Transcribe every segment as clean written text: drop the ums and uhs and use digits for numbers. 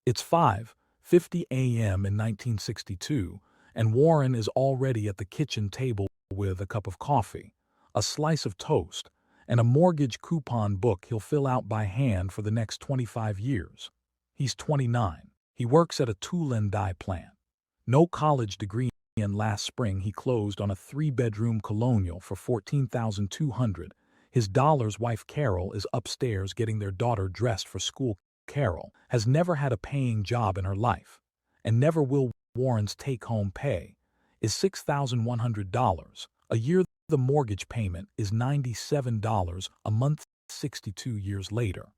It's 5:50 a.m. in 1962, and Warren is already at the kitchen table with a cup of coffee, a slice of toast, and a mortgage coupon book he'll fill out by hand for the next 25 years. He's 29. He works at a tool and die plant. No college degree, and last spring he closed on a 3-bedroom colonial for $14,200. His daughter's wife Carol is upstairs getting their daughter dressed for school. Carol has never had a paying job in her life, and never will. Warren's take-home pay is $6,100 a year. The mortgage payment is $97 a month. 62 years later,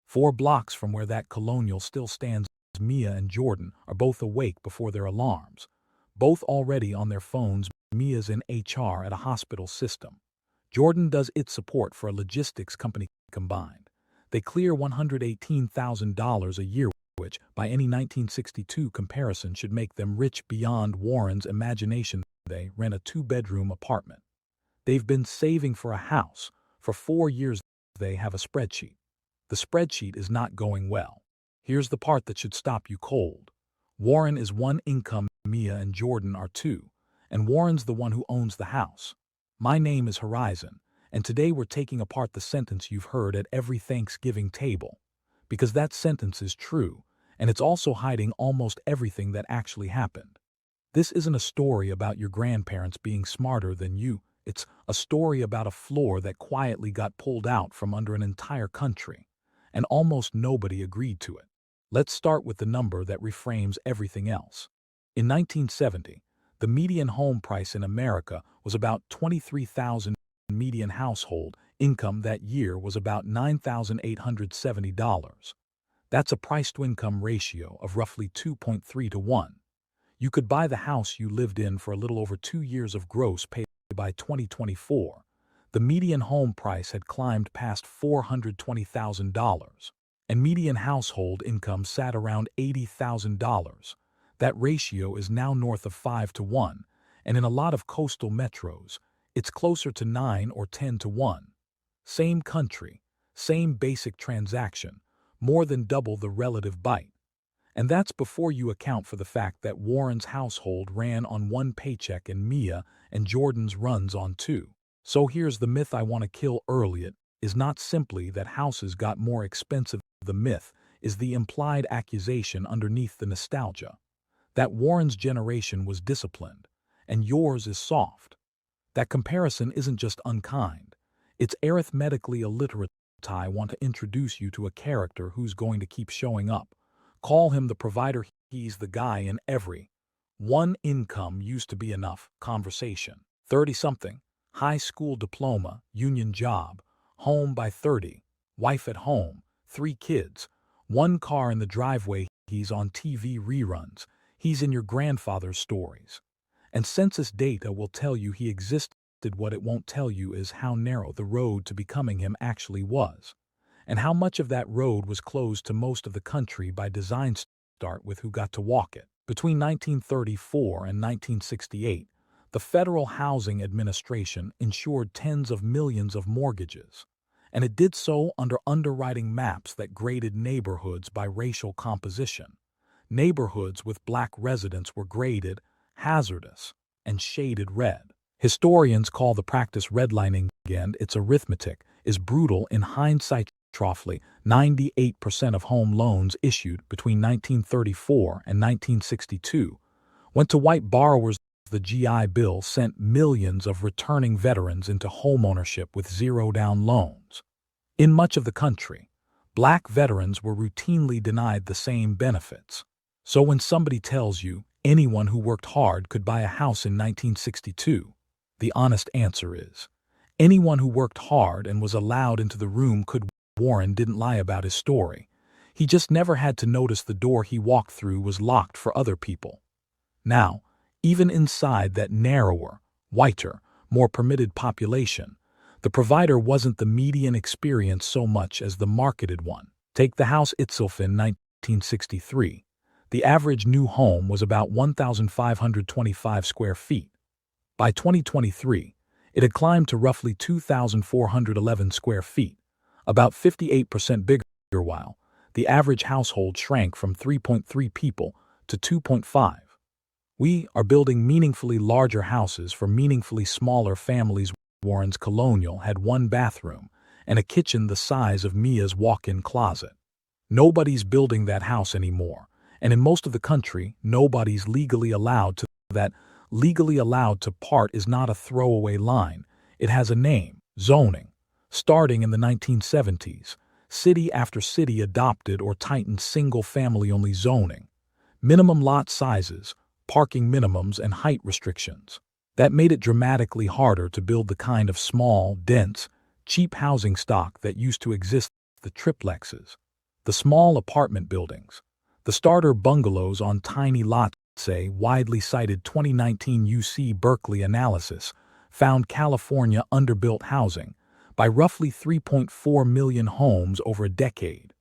4 blocks from where that colonial still stands, Mia and Jordan are both awake before their alarms, both already on their phones. Mia's in HR at a hospital system. Jordan does its support for a logistics company. Combined, they clear $118,000 a year, which, by any 1962 comparison, should make them rich beyond Warren's imagination. They rent a 2-bedroom apartment. They've been saving for a house for 4 years. They have a spreadsheet. The spreadsheet is not going well. Here's the part that should stop you cold. Warren is 1 income, Mia and Jordan are 2, and Warren's the one who owns the house. My name is Horizon, and today we're taking apart the sentence you've heard at every Thanksgiving table, because that sentence is true, and it's also hiding almost everything that actually happened. This isn't a story about your grandparents being smarter than you. It's a story about a floor that quietly got pulled out from under an entire country, and almost nobody agreed to it. Let's start with the number that reframes everything else. In 1970, the median home price in America was about $23,000. Median household income that year was about $9,870. That's a price-to-income ratio of roughly 2.3 to 1. You could buy the house you lived in for a little over 2 years of gross pay. By 2024, the median home price had climbed past $420,000, and median household income sat around $80,000. That ratio is now north of 5 to 1, and in a lot of coastal metros, it's closer to 9 or 10 to 1. Same country, same basic transaction, more than double the relative bite. And that's before you account for the fact that Warren's household ran on 1 paycheck and Mia and Jordan's runs on 2. So here's the myth I want to kill early. It is not simply that houses got more expensive. The myth is the implied accusation underneath the nostalgia, that Warren's generation was disciplined and yours is soft. That comparison isn't just unkind, it's arithmetically illiterate. I want to introduce you to a character who's going to keep showing up. Call him the provider. He's the guy in every "one income used to be enough" conversation. 30-something, high school diploma, union job, home by 30, wife at home, 3 kids, 1 car in the driveway. He's on TV reruns. He's in your grandfather's stories. And census data will tell you he existed. What it won't tell you is how narrow the road to becoming him actually was, and how much of that road was closed to most of the country by design. Start with who got to walk it. Between 1934 and 1968, the Federal Housing Administration insured tens of millions of mortgages, and it did so under underwriting maps that graded neighborhoods by racial composition. Neighborhoods with black residents were graded hazardous and shaded red. Historians call the practice redlining, and its arithmetic is brutal in hindsight. Roughly 98% of home loans issued between 1934 and 1962 went to white borrowers. The GI Bill sent millions of returning veterans into homeownership with zero-down loans. In much of the country, black veterans were routinely denied the same benefits. So when somebody tells you anyone who worked hard could buy a house in 1962, the honest answer is anyone who worked hard and was allowed into the room could. Warren didn't lie about his story. He just never had to notice the door he walked through was locked for other people. Now, even inside that narrower, whiter, more permitted population, the provider wasn't the median experience so much as the marketed one. Take the house itself. In 1963, the average new home was about 1,525 square feet. By 2023, it had climbed to roughly 2,411 square feet, about 58% bigger. While the average household shrank from 3.3 people to 2.5. We are building meaningfully larger houses for meaningfully smaller families. Warren's colonial had one bathroom and a kitchen the size of Mia's walk-in closet. Nobody's building that house anymore, and in most of the country, nobody's legally allowed to. That legally allowed to part is not a throwaway line. It has a name: zoning. Starting in the 1970s, city after city adopted or tightened single-family-only zoning. Minimum lot sizes, parking minimums, and height restrictions. That made it dramatically harder to build the kind of small, dense, cheap housing stock that used to exist: the triplexes, the small apartment buildings, the starter bungalows on tiny lots. A widely cited 2019 UC Berkeley analysis found California underbuilt housing by roughly 3.4 million homes over a decade,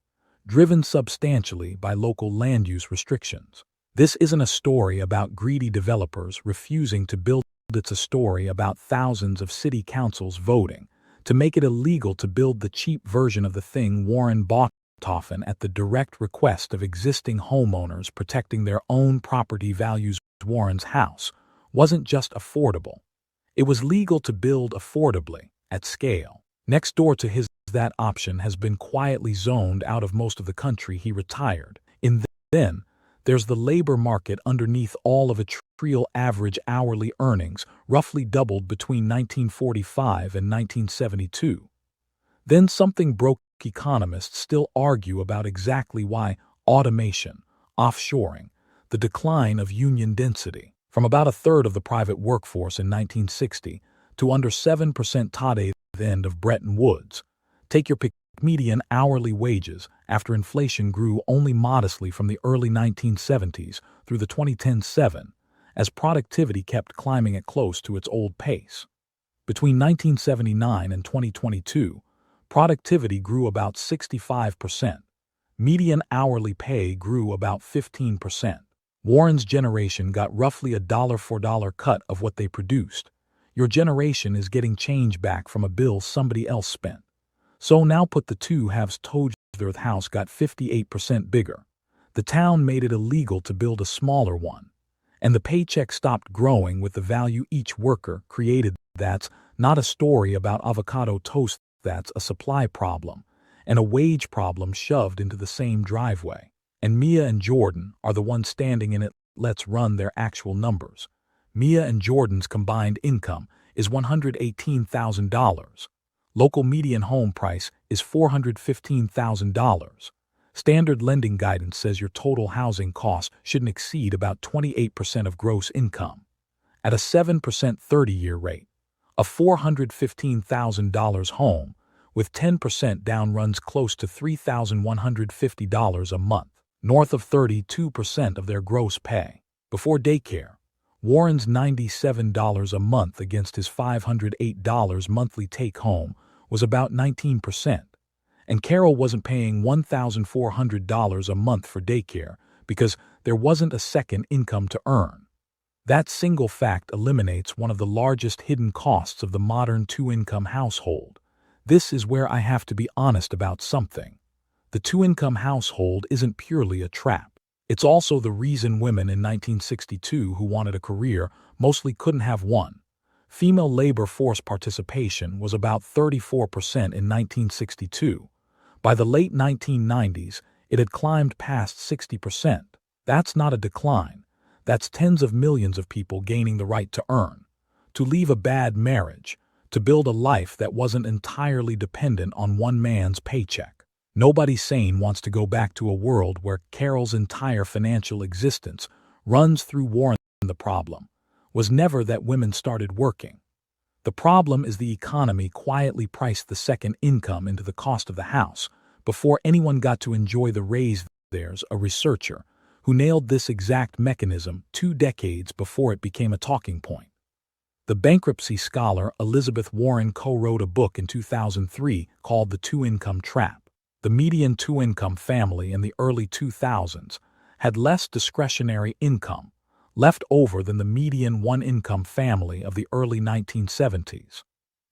driven substantially by local land use restrictions. This isn't a story about greedy developers refusing to build. It's a story about thousands of city councils voting to make it illegal to build the cheap version of the thing Warren bought, often at the direct request of existing homeowners protecting their own property values. Warren's house wasn't just affordable. It was legal to build affordably, at scale. Next door to his, that option has been quietly zoned out of most of the country he retired in. Then, there's the labor market underneath all of it. Real average hourly earnings roughly doubled between 1945 and 1972. Then something broke. Economists still argue about exactly why: automation, offshoring, the decline of union density, from about a third of the private workforce in 1960 to under 7% today, the end of Bretton Woods. Take your pick. Median hourly wages after inflation grew only modestly from the early 1970s through the 2010s, as productivity kept climbing at close to its old pace. Between 1979 and 2022, productivity grew about 65%. Median hourly pay grew about 15%. Warren's generation got roughly a dollar for dollar cut of what they produced. Your generation is getting change back from a bill somebody else spent. So now put the two halves. Their house got 58% bigger. The town made it illegal to build a smaller one. And the paycheck stopped growing with the value each worker created. That's not a story about avocado toast. That's a supply problem and a wage problem shoved into the same driveway. And Mia and Jordan are the ones standing in it. Let's run their actual numbers. Mia and Jordan's combined income is $118,000. Local median home price is $415,000. Standard lending guidance says your total housing cost shouldn't exceed about 28% of gross income. At a 7% 30-year rate, a $415,000 home with 10% down runs close to $3,150 a month, north of 32% of their gross pay. Before daycare, Warren's $97 a month against his $508 monthly take-home was about 19%, and Carol wasn't paying $1,400 a month for daycare because there wasn't a second income to earn. That single fact eliminates one of the largest hidden costs of the modern two-income household. This is where I have to be honest about something. The two-income household isn't purely a trap. It's also the reason women in 1962 who wanted a career mostly couldn't have one. Female labor force participation was about 34% in 1962. By the late 1990s, it had climbed past 60%. That's not a decline. That's tens of millions of people gaining the right to earn, to leave a bad marriage, to build a life that wasn't entirely dependent on one man's paycheck. Nobody sane wants to go back to a world where Carol's entire financial existence runs through Warren. The problem was never that women started working. The problem is the economy quietly priced the second income into the cost of the house before anyone got to enjoy the raise. There's a researcher who nailed this exact mechanism 2 decades before it became a talking point. The bankruptcy scholar Elizabeth Warren co-wrote a book in 2003 called The Two-Income Trap. The median two-income family in the early 2000s had less discretionary income left over than the median one-income family of the early 1970s.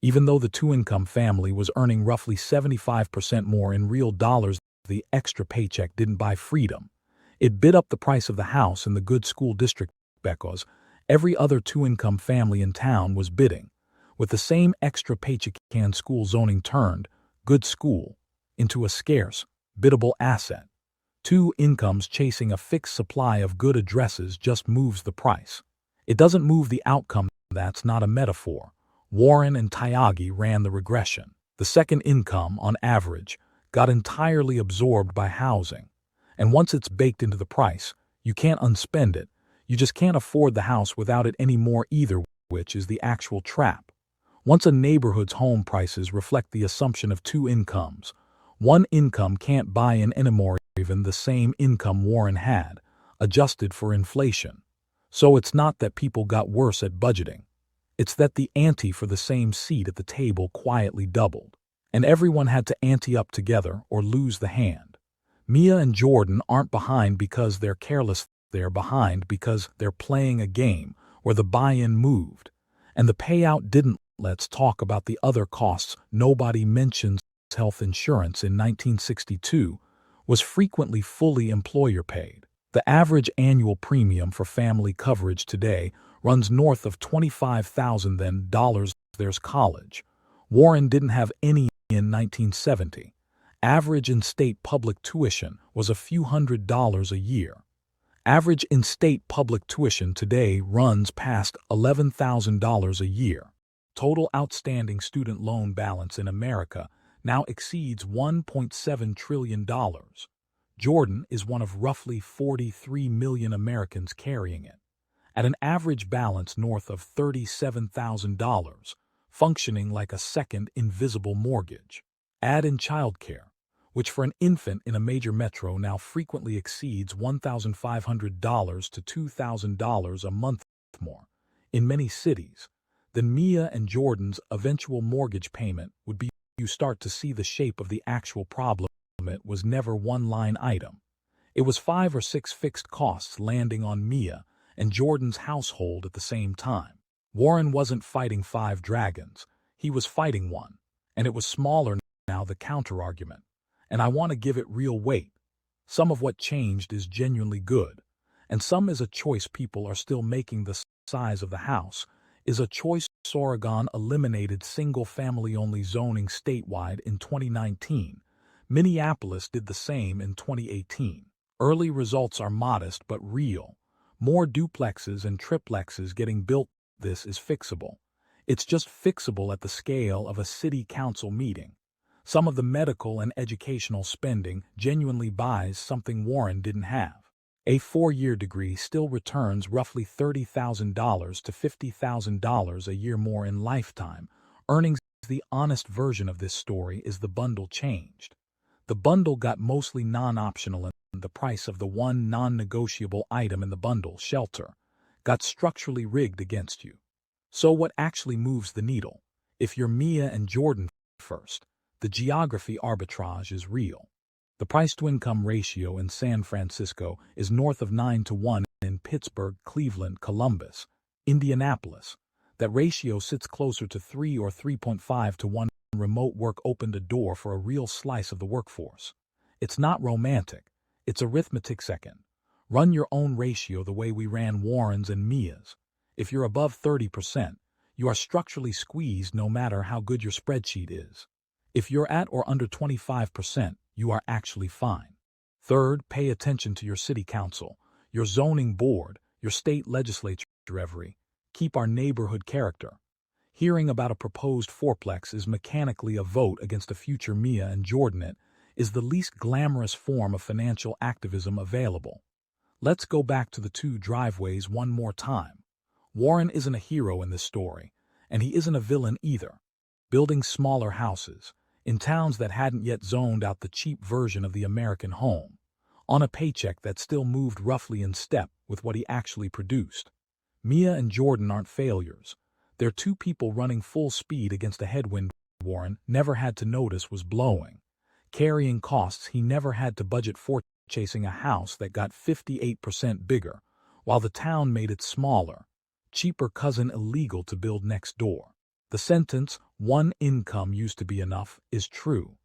Even though the two-income family was earning roughly 75% more in real dollars the extra paycheck didn't buy freedom. It bid up the price of the house in the good school district because every other two-income family in town was bidding. With the same extra paycheck, school zoning turned good school into a scarce, biddable asset. Two incomes chasing a fixed supply of good addresses just moves the price. It doesn't move the outcome. That's not a metaphor. Warren and Tyagi ran the regression. The second income, on average, got entirely absorbed by housing. And once it's baked into the price, you can't unspend it. You just can't afford the house without it anymore either, which is the actual trap. Once a neighborhood's home prices reflect the assumption of two incomes, one income can't buy in anymore even the same income Warren had, adjusted for inflation. So it's not that people got worse at budgeting. It's that the ante for the same seat at the table quietly doubled. And everyone had to ante up together or lose the hand. Mia and Jordan aren't behind because they're careless. They're behind because they're playing a game where the buy-in moved. And the payout didn't. Let's talk about the other costs. Nobody mentions health insurance in 1962 was frequently fully employer paid. The average annual premium for family coverage today runs north of $25,000. There's college. Warren didn't have any in 1970. Average in-state public tuition was a few $100s a year. Average in-state public tuition today runs past $11,000 a year. Total outstanding student loan balance in America now exceeds $1.7 trillion. Jordan is one of roughly 43 million Americans carrying it, at an average balance north of $37,000, functioning like a second invisible mortgage. Add in childcare, which for an infant in a major metro now frequently exceeds $1,500 to $2,000 a month more. In many cities, then Mia and Jordan's eventual mortgage payment would be. You start to see the shape of the actual problem. It was never one line item. It was 5 or 6 fixed costs landing on Mia and Jordan's household at the same time. Warren wasn't fighting 5 dragons. He was fighting one, and it was smaller now. The counterargument, and I want to give it real weight. Some of what changed is genuinely good, and some is a choice people are still making. The size of the house is a choice. Oregon eliminated single-family-only zoning statewide in 2019. Minneapolis did the same in 2018. Early results are modest but real. More duplexes and triplexes getting built. This is fixable. It's just fixable at the scale of a city council meeting. Some of the medical and educational spending genuinely buys something Warren didn't have. A 4-year degree still returns roughly $30,000 to $50,000 a year more in lifetime earnings. The honest version of this story is the bundle changed. The bundle got mostly non-optional, and the price of the one non-negotiable item in the bundle, shelter, got structurally rigged against you. So what actually moves the needle? If you're Mia and Jordan first, the geography arbitrage is real. The price-to-income ratio in San Francisco is north of 9-1. In Pittsburgh, Cleveland, Columbus, Indianapolis, that ratio sits closer to 3 or 3.5-1. Remote work opened a door for a real slice of the workforce. It's not romantic. It's arithmetic. Second, run your own ratio the way we ran Warren's and Mia's. If you're above 30%, you are structurally squeezed no matter how good your spreadsheet is. If you're at or under 25%, you are actually fine. Third, pay attention to your city council, your zoning board, your state legislature. Keep our neighborhood character. Hearing about a proposed fourplex is mechanically a vote against a future Mia and Jordan. It is the least glamorous form of financial activism available. Let's go back to the 2 driveways one more time. Warren isn't a hero in this story, and he isn't a villain either. Building smaller houses in towns that hadn't yet zoned out the cheap version of the American home, on a paycheck that still moved roughly in step with what he actually produced. Mia and Jordan aren't failures. They're 2 people running full speed against a headwind Warren never had to notice was blowing, carrying costs he never had to budget for, chasing a house that got 58% bigger, while the town made it smaller, cheaper cousin illegal to build next door. The sentence, "one income used to be enough," is true.